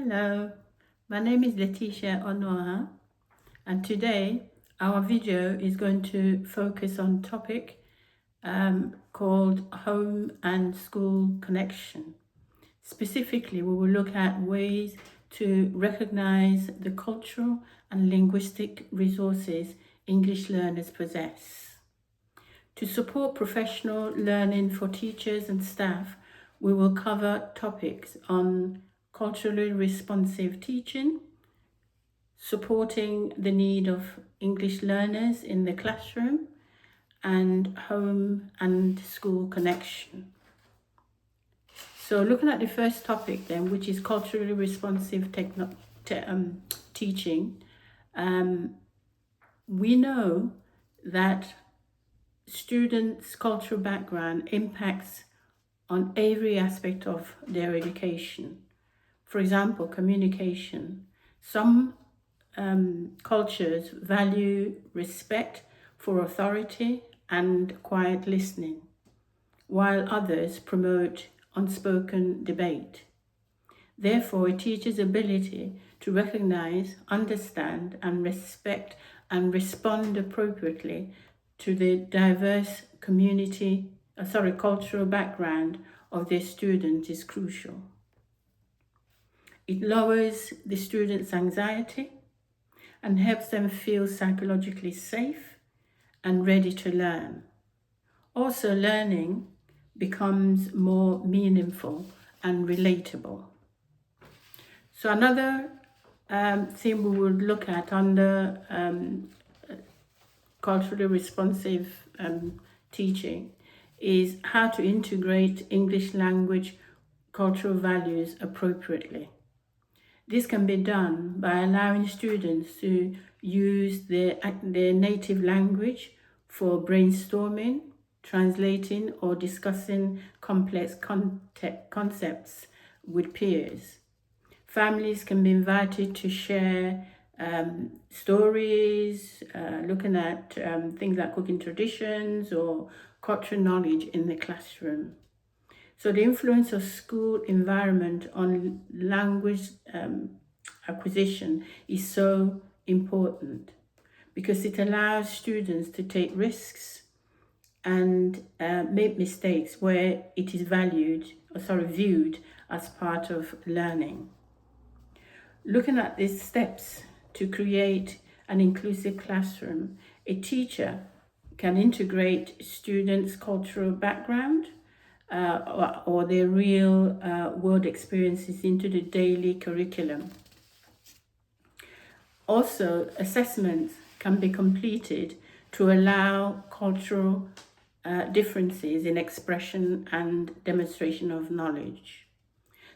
Hello, my name is Letitia Onoha, and today our video is going to focus on topic called home and school connection. Specifically, we will look at ways to recognize the cultural and linguistic resources English learners possess. To support professional learning for teachers and staff, we will cover topics on culturally responsive teaching, supporting the need of English learners in the classroom, and home and school connection. So looking at the first topic then, which is culturally responsive teaching, we know that students' cultural background impacts on every aspect of their education. For example, communication. Some cultures value respect for authority and quiet listening, while others promote unspoken debate. Therefore, a teacher's ability to recognize, understand, and respect and respond appropriately to the diverse cultural background of their student is crucial. It lowers the student's anxiety and helps them feel psychologically safe and ready to learn. Also, learning becomes more meaningful and relatable. So another thing we would look at under culturally responsive teaching is how to integrate English language cultural values appropriately. This can be done by allowing students to use their native language for brainstorming, translating, or discussing complex concepts with peers. Families can be invited to share stories, looking at things like cooking traditions or cultural knowledge in the classroom. So the influence of school environment on language acquisition is so important because it allows students to take risks and make mistakes where it is viewed as part of learning. Looking at these steps to create an inclusive classroom, a teacher can integrate students' cultural background or their real world experiences into the daily curriculum. Also, assessments can be completed to allow cultural differences in expression and demonstration of knowledge.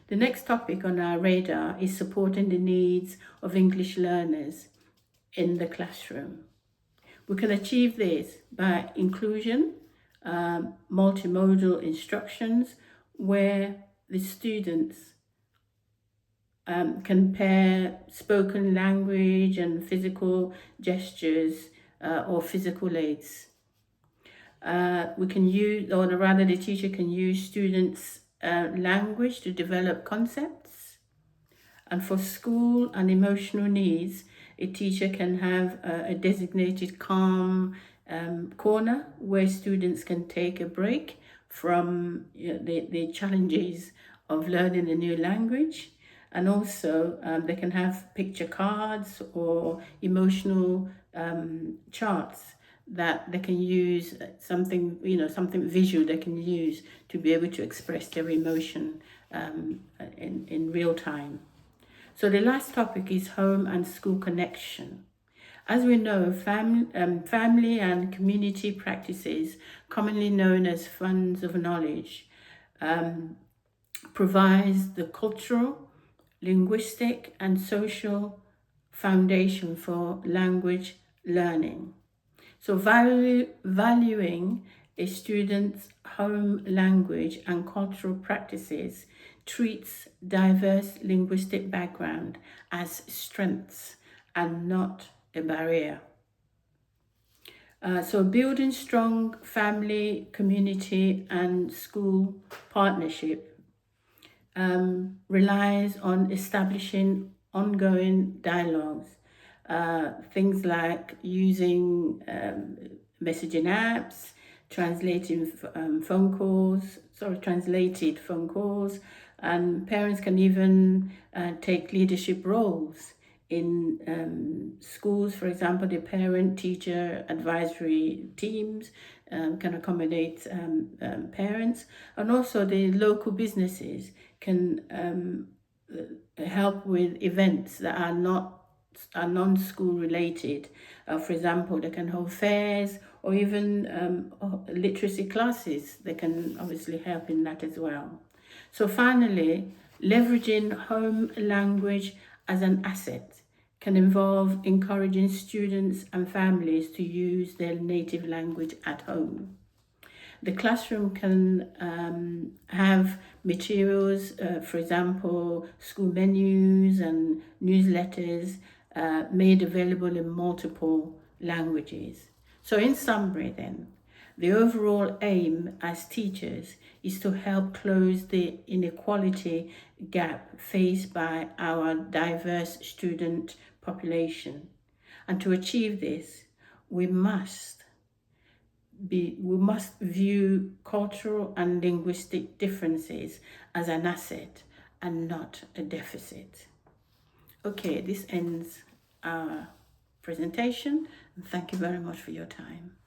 The next topic on our radar is supporting the needs of English learners in the classroom. We can achieve this by inclusion, multimodal instructions, where the students can pair spoken language and physical gestures or physical aids. We can use, or rather the teacher can use students' language to develop concepts. And for school and emotional needs, a teacher can have a designated calm corner where students can take a break from the challenges of learning a new language. And also they can have picture cards or emotional charts that they can use, something visual they can use to be able to express their emotion in real time. So the last topic is home and school connection. As we know, family and community practices, commonly known as funds of knowledge, provides the cultural, linguistic, and social foundation for language learning. So valuing a student's home language and cultural practices treats diverse linguistic background as strengths and not a barrier. So building strong family, community, and school partnership relies on establishing ongoing dialogues. Things like using messaging apps, translating translated phone calls, and parents can even take leadership roles in schools. For example, the parent-teacher advisory teams can accommodate parents, and also the local businesses can help with events that are non-school related. For example, they can hold fairs or even literacy classes. They can obviously help in that as well. So finally, leveraging home language as an asset can involve encouraging students and families to use their native language at home. The classroom can have materials, for example, school menus and newsletters made available in multiple languages. So in summary then, the overall aim as teachers is to help close the inequality gap faced by our diverse student population. And to achieve this, we must view cultural and linguistic differences as an asset and not a deficit. Okay, this ends our presentation. Thank you very much for your time.